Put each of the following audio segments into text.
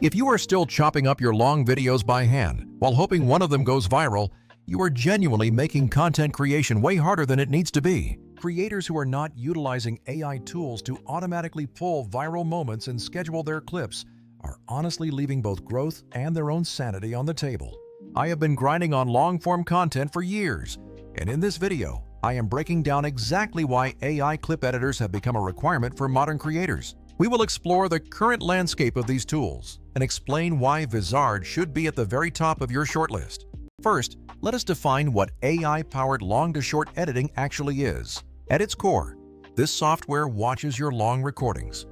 If you are still chopping up your long videos by hand while hoping one of them goes viral, you are genuinely making content creation way harder than it needs to be. Creators who are not utilizing AI tools to automatically pull viral moments and schedule their clips are honestly leaving both growth and their own sanity on the table. I have been grinding on long-form content for years, and in this video, I am breaking down exactly why AI clip editors have become a requirement for modern creators. We will explore the current landscape of these tools and explain why Vizard should be at the very top of your shortlist. First, let us define what AI-powered long-to-short editing actually is. At its core, this software watches your long recordings,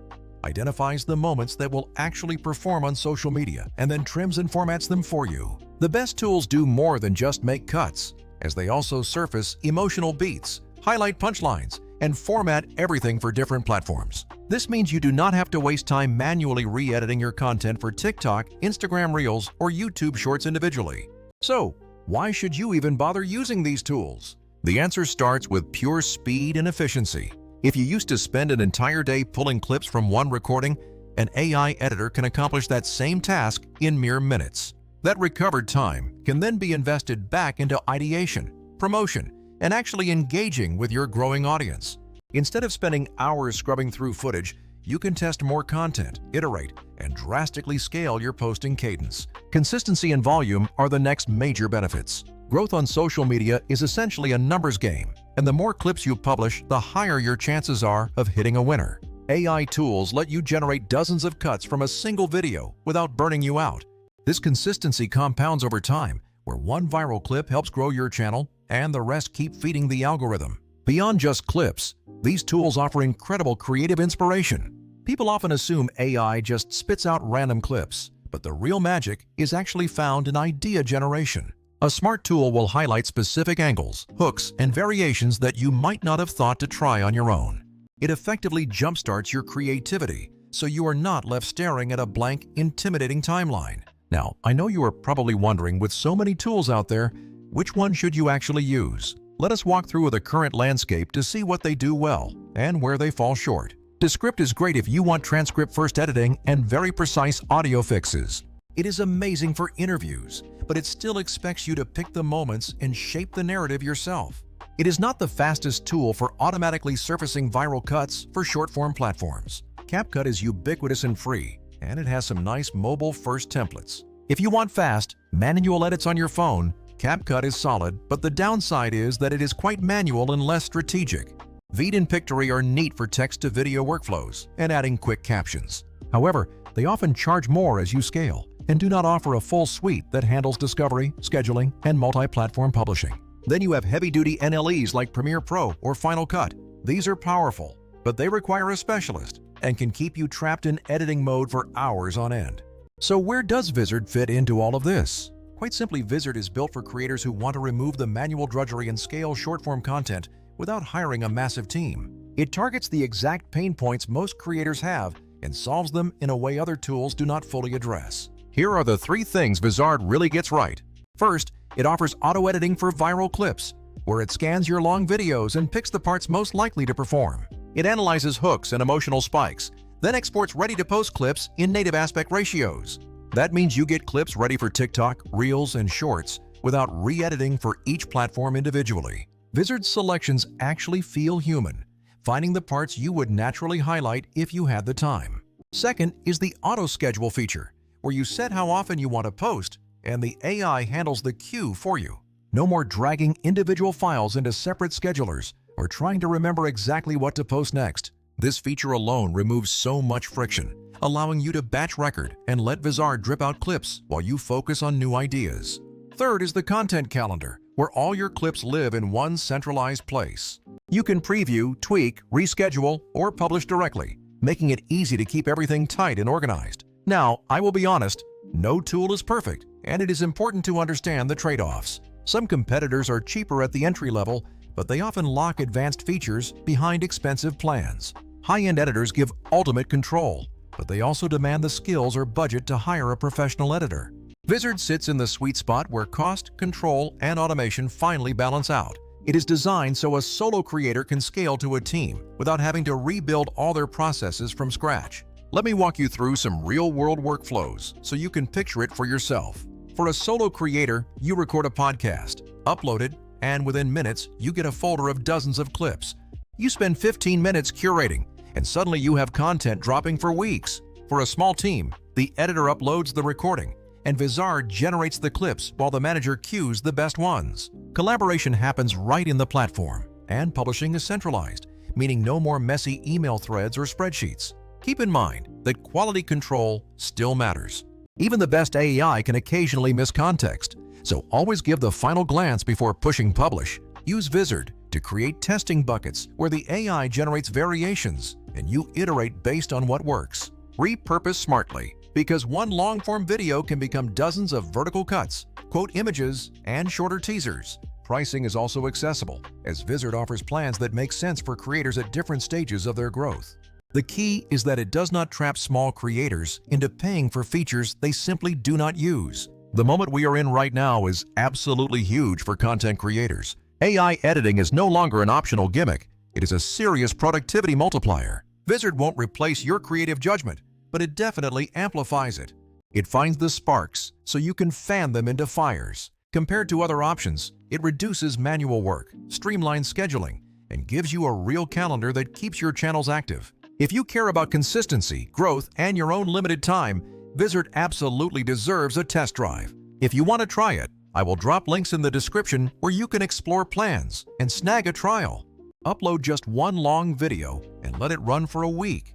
identifies the moments that will actually perform on social media, and then trims and formats them for you. The best tools do more than just make cuts, as they also surface emotional beats, highlight punchlines, and format everything for different platforms. This means you do not have to waste time manually re-editing your content for TikTok, Instagram Reels, or YouTube Shorts individually. So, why should you even bother using these tools? The answer starts with pure speed and efficiency. If you used to spend an entire day pulling clips from one recording, an AI editor can accomplish that same task in mere minutes. That recovered time can then be invested back into ideation, promotion, and actually engaging with your growing audience. Instead of spending hours scrubbing through footage, you can test more content, iterate, and drastically scale your posting cadence. Consistency and volume are the next major benefits. Growth on social media is essentially a numbers game, and the more clips you publish, the higher your chances are of hitting a winner. AI tools let you generate dozens of cuts from a single video without burning you out. This consistency compounds over time, where one viral clip helps grow your channel and the rest keep feeding the algorithm. Beyond just clips, these tools offer incredible creative inspiration. People often assume AI just spits out random clips, but the real magic is actually found in idea generation. A smart tool will highlight specific angles, hooks, and variations that you might not have thought to try on your own. It effectively jumpstarts your creativity, so you are not left staring at a blank, intimidating timeline. Now, I know you are probably wondering, with so many tools out there, which one should you actually use? Let us walk through the current landscape to see what they do well and where they fall short. Descript is great if you want transcript-first editing and very precise audio fixes. It is amazing for interviews, but it still expects you to pick the moments and shape the narrative yourself. It is not the fastest tool for automatically surfacing viral cuts for short-form platforms. CapCut is ubiquitous and free, and it has some nice mobile-first templates. If you want fast, manual edits on your phone, CapCut is solid, but the downside is that it is quite manual and less strategic. Veed and Pictory are neat for text-to-video workflows and adding quick captions. However, they often charge more as you scale and do not offer a full suite that handles discovery, scheduling, and multi-platform publishing. Then you have heavy-duty NLEs like Premiere Pro or Final Cut. These are powerful, but they require a specialist and can keep you trapped in editing mode for hours on end. So where does Vizard fit into all of this? Quite simply, Vizard is built for creators who want to remove the manual drudgery and scale short-form content without hiring a massive team. It targets the exact pain points most creators have and solves them in a way other tools do not fully address. Here are the 3 things Vizard really gets right. First, it offers auto-editing for viral clips, where it scans your long videos and picks the parts most likely to perform. It analyzes hooks and emotional spikes, then exports ready-to-post clips in native aspect ratios. That means you get clips ready for TikTok, Reels, and Shorts without re-editing for each platform individually. Vizard's selections actually feel human, finding the parts you would naturally highlight if you had the time. Second is the auto-schedule feature, where you set how often you want to post, and the AI handles the queue for you. No more dragging individual files into separate schedulers or trying to remember exactly what to post next. This feature alone removes so much friction, allowing you to batch record and let Vizard drip out clips while you focus on new ideas. Third is the content calendar, where all your clips live in one centralized place. You can preview, tweak, reschedule, or publish directly, making it easy to keep everything tight and organized. Now, I will be honest, no tool is perfect, and it is important to understand the trade-offs. Some competitors are cheaper at the entry level, but they often lock advanced features behind expensive plans. High-end editors give ultimate control, but they also demand the skills or budget to hire a professional editor. Vizard sits in the sweet spot where cost, control, and automation finally balance out. It is designed so a solo creator can scale to a team without having to rebuild all their processes from scratch. Let me walk you through some real-world workflows so you can picture it for yourself. For a solo creator, you record a podcast, upload it, and within minutes, you get a folder of dozens of clips. You spend 15 minutes curating, and suddenly you have content dropping for weeks. For a small team, the editor uploads the recording, and Vizard generates the clips while the manager cues the best ones. Collaboration happens right in the platform, and publishing is centralized, meaning no more messy email threads or spreadsheets. Keep in mind that quality control still matters. Even the best AI can occasionally miss context, so always give the final glance before pushing publish. Use Vizard to create testing buckets where the AI generates variations and you iterate based on what works. Repurpose smartly, because one long-form video can become dozens of vertical cuts, quote images, and shorter teasers. Pricing is also accessible, as Vizard offers plans that make sense for creators at different stages of their growth. The key is that it does not trap small creators into paying for features they simply do not use. The moment we are in right now is absolutely huge for content creators. AI editing is no longer an optional gimmick. It is a serious productivity multiplier. Vizard won't replace your creative judgment, but it definitely amplifies it. It finds the sparks so you can fan them into fires. Compared to other options, it reduces manual work, streamlines scheduling, and gives you a real calendar that keeps your channels active. If you care about consistency, growth, and your own limited time, Vizard absolutely deserves a test drive. If you want to try it, I will drop links in the description where you can explore plans and snag a trial. Upload just one long video and let it run for a week.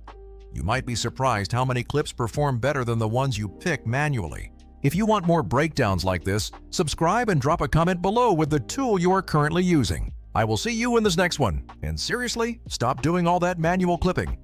You might be surprised how many clips perform better than the ones you pick manually. If you want more breakdowns like this, subscribe and drop a comment below with the tool you are currently using. I will see you in this next one, and seriously, stop doing all that manual clipping.